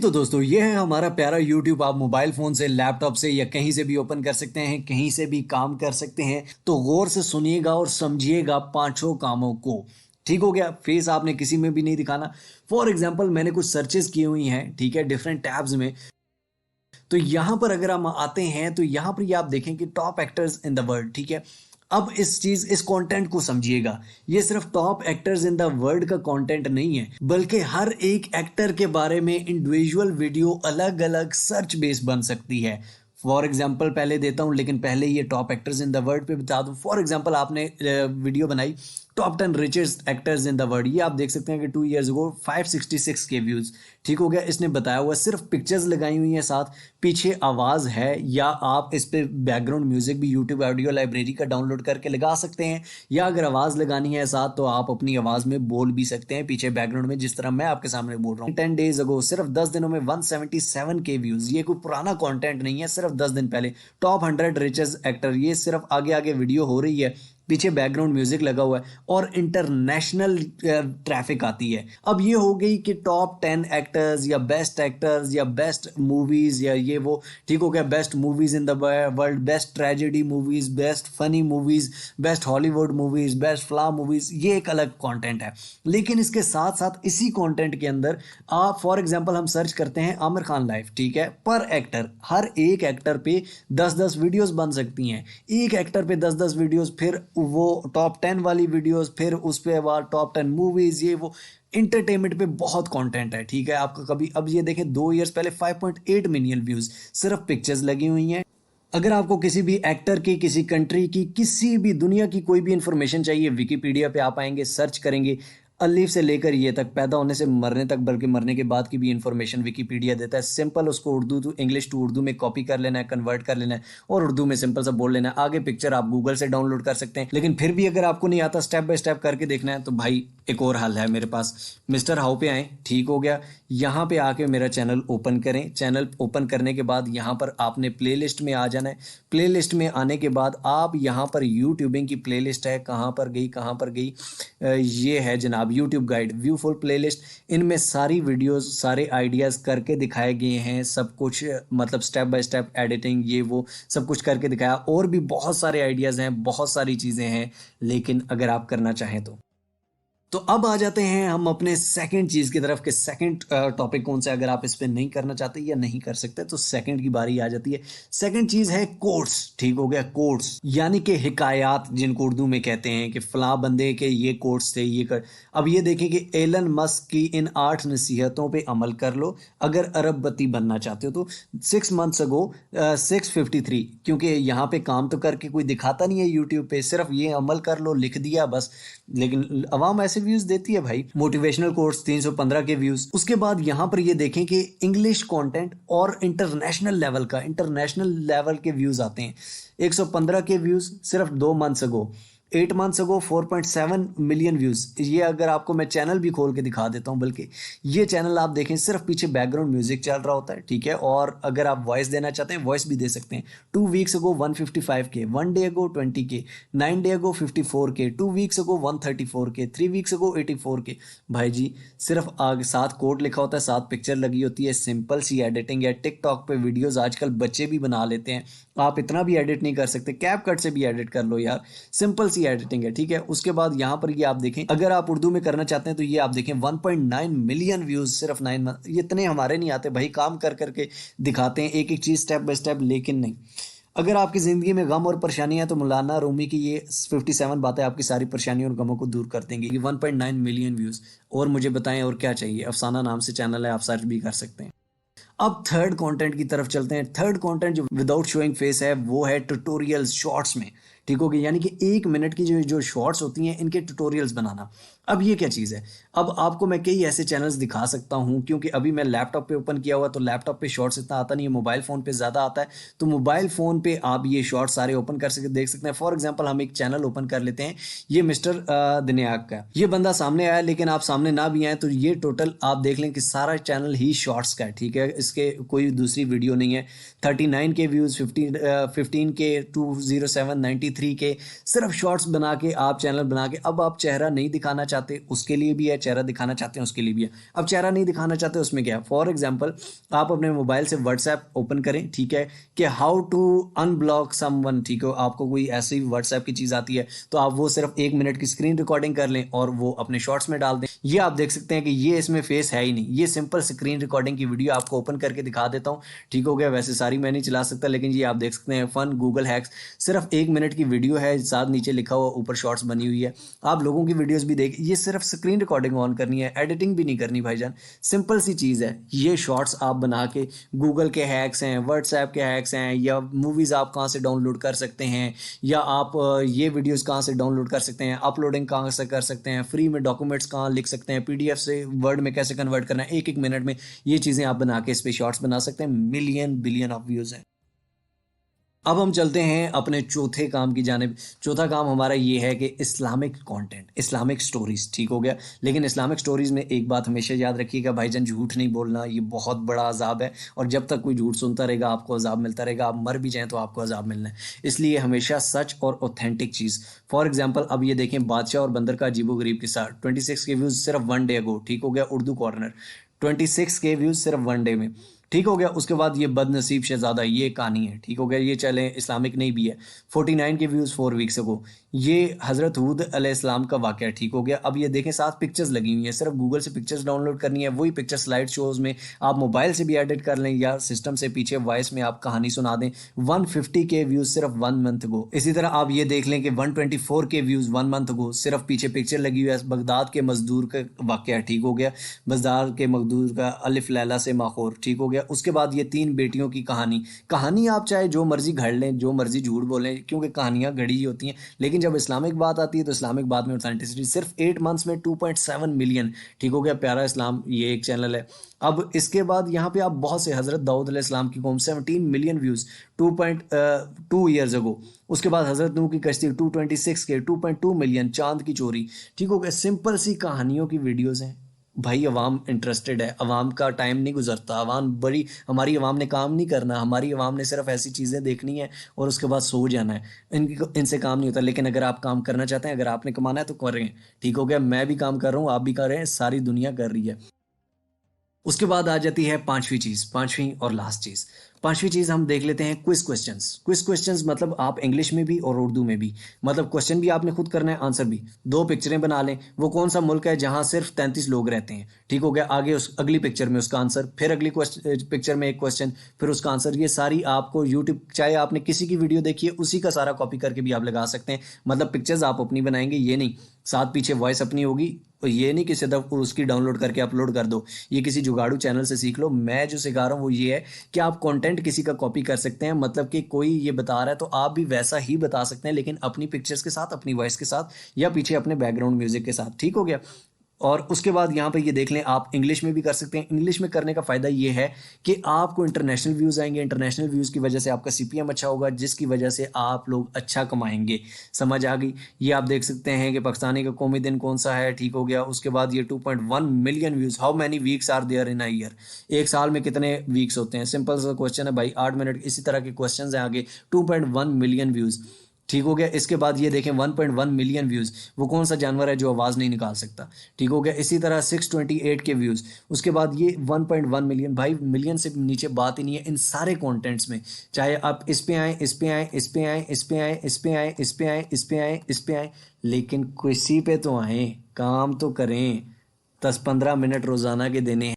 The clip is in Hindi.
तो दोस्तों ये है हमारा प्यारा YouTube। आप मोबाइल फोन से, लैपटॉप से या कहीं से भी ओपन कर सकते हैं, कहीं से भी काम कर सकते हैं। तो गौर से सुनिएगा और समझिएगा पांचों कामों को। ठीक हो गया। फेस आपने किसी में भी नहीं दिखाना। फॉर एग्जाम्पल मैंने कुछ सर्चेस की हुई हैं, ठीक है, डिफरेंट टैब्स में। तो यहां पर अगर हम आते हैं तो यहां पर ये आप देखें कि top actors in the world, ठीक है। अब इस कंटेंट को समझिएगा। ये सिर्फ top actors in the world का कंटेंट नहीं है, बल्कि हर एक एक्टर के बारे में इंडिविजुअल वीडियो अलग अलग सर्च बेस बन सकती है। फॉर एग्जाम्पल पहले देता हूं, लेकिन पहले ये top actors in the world पे बता दूं। फॉर एग्जाम्पल आपने वीडियो बनाई top 10 richest actors in the world, ये आप देख सकते हैं कि 2 ईयर्स अगो 566 के व्यूज। ठीक हो गया। इसने बताया हुआ सिर्फ पिक्चर्स लगाई हुई है, साथ पीछे आवाज है, या आप इस पे बैकग्राउंड म्यूजिक भी यूट्यूब ऑडियो लाइब्रेरी का डाउनलोड करके लगा सकते हैं, या अगर आवाज लगानी है साथ तो आप अपनी आवाज में बोल भी सकते हैं पीछे बैकग्राउंड में, जिस तरह मैं आपके सामने बोल रहा हूँ। 10 डेज अगो सिर्फ 10 दिनों में 177 के व्यूज। ये कोई पुराना कंटेंट नहीं है, सिर्फ 10 दिन पहले। टॉप 100 रिचेस्ट एक्टर, ये सिर्फ आगे आगे वीडियो हो रही है, पीछे बैकग्राउंड म्यूजिक लगा हुआ है और इंटरनेशनल ट्रैफिक आती है। अब ये हो गई कि टॉप 10 एक्टर्स या बेस्ट एक्टर्स या बेस्ट मूवीज या ये वो। ठीक हो गया। Best movies in the world, best tragedy movies, best funny movies, best Hollywood movies, best flop movies, ये एक अलग कंटेंट है। लेकिन इसके साथ साथ इसी कंटेंट के अंदर आप फॉर एग्जांपल हम सर्च करते हैं आमिर खान लाइफ, ठीक है, पर एक्टर, हर एक एक्टर पे 10-10 वीडियोस बन सकती हैं। एक एक्टर पे 10-10 वीडियोस, फिर वो टॉप 10 वाली वीडियोस, फिर उस पे बाद टॉप 10 मूवीज, ये वो इंटरटेनमेंट पे बहुत कंटेंट है। ठीक है। आपका कभी अब ये देखें 2 इयर्स पहले 5.8 मिलियन व्यूज सिर्फ पिक्चर्स लगी हुई हैं। अगर आपको किसी भी एक्टर की, किसी कंट्री की, किसी भी दुनिया की कोई भी इंफॉर्मेशन चाहिए, विकिपीडिया पे आप आएंगे, सर्च करेंगे, अलीफ से लेकर ये तक, पैदा होने से मरने तक, बल्कि मरने के बाद की भी इंफॉर्मेशन विकिपीडिया देता है। सिंपल उसको Urdu to English to Urdu में कॉपी कर लेना है, कन्वर्ट कर लेना है और उर्दू में सिंपल सा बोल लेना है। आगे पिक्चर आप गूगल से डाउनलोड कर सकते हैं। लेकिन फिर भी अगर आपको नहीं आता स्टेप बाय स्टेप करके देखना है, तो भाई एक और हल है मेरे पास। मिस्टर हाउ पे आए, ठीक हो गया। यहाँ पे आके मेरा चैनल ओपन करें। चैनल ओपन करने के बाद यहाँ पर आपने प्लेलिस्ट में आ जाना है। प्लेलिस्ट में आने के बाद आप यहाँ पर यूट्यूबिंग की प्लेलिस्ट है, कहाँ पर गई, कहाँ पर गई, ये है जनाब YouTube guide view full playlist. इनमें सारी वीडियोस, सारे आइडियाज़ करके दिखाए गए हैं, सब कुछ, मतलब स्टेप बाय स्टेप एडिटिंग ये वो सब कुछ करके दिखाया। और भी बहुत सारे आइडियाज़ हैं, बहुत सारी चीज़ें हैं, लेकिन अगर आप करना चाहें तो अब आ जाते हैं हम अपने सेकंड चीज की तरफ, कि सेकंड टॉपिक कौन सा है। अगर आप इस पे नहीं करना चाहते या नहीं कर सकते तो सेकंड की बारी आ जाती है। सेकंड चीज है कोट्स। ठीक हो गया। कोट्स यानी कि हिकायात, जिनको उर्दू में कहते हैं कि फलां बंदे के ये कोट्स थे, ये कर। अब ये देखें कि एलन मस्क की इन 8 नसीहतों पे अमल कर लो अगर अरबपति बनना चाहते हो। तो 6 मंथ्स अगो 653, क्योंकि यहाँ पे काम तो करके कोई दिखाता नहीं है यूट्यूब पे, सिर्फ ये अमल कर लो लिख दिया बस, लेकिन अवाम ऐसे व्यूज देती है भाई। मोटिवेशनल कोर्स 315 के व्यूज। उसके बाद यहां पर ये देखें कि इंग्लिश कंटेंट और इंटरनेशनल लेवल के व्यूज आते हैं। 115 के व्यूज सिर्फ 2 months ago. 8 months ago 4.7 million views. ये अगर आपको मैं चैनल भी खोल के दिखा देता हूं, बल्कि ये चैनल आप देखें सिर्फ पीछे बैकग्राउंड म्यूजिक चल रहा होता है, ठीक है। और अगर आप वॉइस देना चाहते हैं वॉइस भी दे सकते हैं। 2 वीक्स अगो 155 के, 1 डे अगो 20 के, 9 डे अगो 54 के, 2 वीक्स अगो 134 के, 3 वीक्स अगो 84 के। भाई जी सिर्फ आगे साथ कोड लिखा होता है, साथ पिक्चर लगी होती है, सिंपल सी एडिटिंग है। टिकटॉक पे वीडियोस आजकल बच्चे भी बना लेते हैं, आप इतना भी एडिट नहीं कर सकते, कैपकट से भी एडिट कर लो यार, सिंपल सी एडिटिंग है, ठीक है। उसके बाद यहाँ पर ये आप देखें, अगर आप उर्दू में करना चाहते हैं तो ये आप देखें 1.9 मिलियन व्यूज सिर्फ 9 मंथ। इतने हमारे नहीं आते भाई, काम कर करके दिखाते हैं एक एक चीज स्टेप बाय स्टेप, लेकिन नहीं। अगर आपकी जिंदगी में गम और परेशानियां, तो मौलाना रूमी की ये 57 बातें आपकी सारी परेशानियों और गमों को दूर कर देंगी। 1.9 मिलियन व्यूज। और मुझे बताएं और क्या चाहिए। अफसाना नाम से चैनल है, आप सर्च भी कर सकते हैं। अब थर्ड कंटेंट की तरफ चलते हैं। थर्ड कंटेंट जो विदाउट शोइंग फेस है वो है ट्यूटोरियल्स शॉर्ट्स में। ठीक हो गया। यानी कि 1 मिनट की जो जो शॉर्ट्स होती हैं, इनके ट्यूटोरियल्स बनाना। अब ये क्या चीज़ है। अब आपको मैं कई ऐसे चैनल्स दिखा सकता हूं, क्योंकि अभी मैं लैपटॉप पे ओपन किया हुआ, तो लैपटॉप पे शॉर्ट्स इतना आता नहीं है, मोबाइल फ़ोन पे ज़्यादा आता है। तो मोबाइल फ़ोन पे आप ये शॉर्ट्स सारे ओपन कर सकते, देख सकते हैं। फॉर एग्जाम्पल हम एक चैनल ओपन कर लेते हैं, ये मिस्टर दिनयाक का। ये बंदा सामने आया, लेकिन आप सामने ना भी आए तो ये टोटल आप देख लें कि सारा चैनल ही शॉर्ट्स का है, ठीक है। इसके कोई दूसरी वीडियो नहीं है। 39 के व्यूज़, 15 के, 207, 23 के सिर्फ शॉर्ट्स बना के आप चैनल बना के, अब आप चेहरा नहीं दिखाना चाहते उसके लिए भी है, चेहरा दिखाना चाहते हैं उसके लिए भी है। अब चेहरा नहीं दिखाना चाहते उसमें क्या है, फॉर एग्जाम्पल आप अपने मोबाइल से व्हाट्सएप ओपन करें, ठीक है, कि हाउ टू अनब्लॉक समवन, ठीक है, आपको कोई ऐसी व्हाट्सएप की चीज़ आती है तो आप वो सिर्फ 1 मिनट की स्क्रीन रिकॉर्डिंग कर लें और वो अपने शॉर्ट्स में डाल दें। ये आप देख सकते हैं कि ये इसमें फेस है ही नहीं, ये सिंपल स्क्रीन रिकॉर्डिंग की वीडियो आपको ओपन करके दिखा देता हूँ, ठीक हो गया। वैसे सारी मैं नहीं चला सकता, लेकिन ये आप देख सकते हैं फन गूगल हैक्स, सिर्फ 1 मिनट की वीडियो है, साथ नीचे लिखा हुआ ऊपर शॉर्ट्स बनी हुई है। आप लोगों की वीडियोस भी देख, ये सिर्फ स्क्रीन रिकॉर्डिंग ऑन करनी है, एडिटिंग भी नहीं करनी भाईजान, सिंपल सी चीज़ है। ये शॉर्ट्स आप बना के, गूगल के हैक्स हैं, व्हाट्सएप के हैक्स हैं, या मूवीज़ आप कहाँ से डाउनलोड कर सकते हैं, या आप ये वीडियोस कहाँ से डाउनलोड कर सकते हैं, अपलोडिंग कहाँ से कर सकते हैं, फ्री में डॉक्यूमेंट्स कहाँ लिख सकते हैं, पीडीएफ से वर्ड में कैसे कन्वर्ट करना है, 1 1 मिनट में ये चीज़ें आप बना के इस पर शॉर्ट्स बना सकते हैं। मिलियन बिलियन ऑफ व्यूज़ हैं। अब हम चलते हैं अपने चौथे काम की जानिब। चौथा काम हमारा ये है कि इस्लामिक कंटेंट, इस्लामिक स्टोरीज, ठीक हो गया। लेकिन इस्लामिक स्टोरीज में एक बात हमेशा याद रखिएगा भाईजान, झूठ नहीं बोलना, ये बहुत बड़ा अजाब है, और जब तक कोई झूठ सुनता रहेगा आपको अजाब मिलता रहेगा, आप मर भी जाएं तो आपको अजाब मिलना है। इसलिए हमेशा सच और ऑथेंटिक चीज़। फॉर एग्जाम्पल अब ये देखें, बादशाह और बंदर का अजीबोगरीब किस्सा, 26 के व्यूज़ सिर्फ 1 डे अगो, ठीक हो गया। उर्दू कॉर्नर 26 के व्यूज़ सिर्फ 1 डे में, ठीक हो गया। उसके बाद ये बदनसीब शहजादा, ये कहानी है, ठीक हो गया, ये चले इस्लामिक नहीं भी है, 49 के व्यूज़ 4 वीक्स को। ये हज़रत हूद अलैहिस्सलाम का वाक़या, ठीक हो गया। अब ये देखें, 7 पिक्चर्स लगी हुई हैं, सिर्फ गूगल से पिक्चर्स डाउनलोड करनी है, वही पिक्चर स्लाइड शोज़ में आप मोबाइल से भी एडिट कर लें या सिस्टम से पीछे वॉइस में आप कहानी सुना दें। 150 के व्यूज़ सिर्फ 1 मंथ को। इसी तरह आप ये देख लें कि 124 के व्यूज़ 1 मंथ को, सिर्फ पीछे पिक्चर लगी हुई है, बगदाद के मजदूर का वाक़या, ठीक हो गया, बगदाद के मजदूर का अलिफ लैला से माखोर, ठीक हो गया। उसके बाद ये 3 बेटियों की कहानी आप चाहे जो मर्जी घड़ लें, जो मर्जी झूठ बोलें, क्योंकि कहानियां घड़ी ही होती हैं, लेकिन जब इस्लामिक बात आती है तो इस्लामिक बात में ऑथेंटिसिटी। सिर्फ 8 मंथ्स में 2.7 मिलियन, ठीक हो गया। प्यारा इस्लाम ये एक चैनल है। अब इसके बाद यहाँ पे आप बहुत से, हज़रत दाऊद अलैहिस्सलाम की कौम 17 मिलियन व्यूज़ 2.2 ईयर्स अगो। उसके बाद हज़रत नूह की कश्ती 226 के, 2.2 मिलियन। चांद की चोरी, ठीक हो गया। सिंपल सी कहानियों की वीडियोज़ हैं भाई, अवाम इंटरेस्टेड है, अवाम का टाइम नहीं गुजरता, अवाम बड़ी, हमारी अवाम ने काम नहीं करना, हमारी अवाम ने सिर्फ ऐसी चीज़ें देखनी है और उसके बाद सो जाना है, इनसे काम नहीं होता। लेकिन अगर आप काम करना चाहते हैं, अगर आपने कमाना है तो करें, ठीक हो गया। मैं भी काम कर रहा हूँ, आप भी कर रहे हैं, सारी दुनिया कर रही है। उसके बाद आ जाती है पांचवी चीज़, पांचवी और लास्ट चीज़। पांचवी चीज़ हम देख लेते हैं क्विज क्वेश्चंस। क्विज क्वेश्चंस मतलब आप इंग्लिश में भी और उर्दू में भी, मतलब क्वेश्चन भी आपने खुद करना है, आंसर भी। 2 पिक्चरें बना लें, वो कौन सा मुल्क है जहां सिर्फ 33 लोग रहते हैं, ठीक हो गया। आगे उस अगली पिक्चर में उसका आंसर, फिर अगली पिक्चर में एक क्वेश्चन, फिर उसका आंसर। ये सारी आपको यूट्यूब, चाहे आपने किसी की वीडियो देखी है उसी का सारा कॉपी करके भी आप लगा सकते हैं। मतलब पिक्चर्स आप अपनी बनाएंगे, ये नहीं, साथ पीछे वॉइस अपनी होगी, और ये नहीं कि सीधा उसकी डाउनलोड करके अपलोड कर दो। ये किसी जुगाड़ू चैनल से सीख लो। मैं जो सिखा रहा हूँ वो ये है कि आप कंटेंट किसी का कॉपी कर सकते हैं, मतलब कि कोई ये बता रहा है तो आप भी वैसा ही बता सकते हैं, लेकिन अपनी पिक्चर्स के साथ, अपनी वॉइस के साथ, या पीछे अपने बैकग्राउंड म्यूजिक के साथ, ठीक हो गया। और उसके बाद यहाँ पे ये देख लें, आप इंग्लिश में भी कर सकते हैं। इंग्लिश में करने का फ़ायदा ये है कि आपको इंटरनेशनल व्यूज़ आएंगे, इंटरनेशनल व्यूज़ की वजह से आपका सीपीएम अच्छा होगा, जिसकी वजह से आप लोग अच्छा कमाएंगे। समझ आ गई। ये आप देख सकते हैं कि पाकिस्तानी का कौमी दिन कौन सा है, ठीक हो गया। उसके बाद ये 2.1 million views. How many weeks are there in a year, एक साल में कितने वीक्स होते हैं। सिंपल सा क्वेश्चन है भाई, 8 मिनट। इसी तरह के क्वेश्चन हैं आगे। 2.1 मिलियन व्यूज़, ठीक हो गया। इसके बाद ये देखें 1.1 मिलियन व्यूज़, वो कौन सा जानवर है जो आवाज़ नहीं निकाल सकता, ठीक हो गया। इसी तरह 628 के व्यूज़। उसके बाद ये 1.1 मिलियन। भाई मिलियन से नीचे बात ही नहीं है इन सारे कंटेंट्स में। चाहे आप इस पे आए, इस पे आए, इस पे आए, इस पे आए, इस पे आए, इस पे आए, इस पे आए, इस पे आए, लेकिन किसी पे तो आए, काम तो करें। 10-15 मिनट रोज़ाना के देने हैं।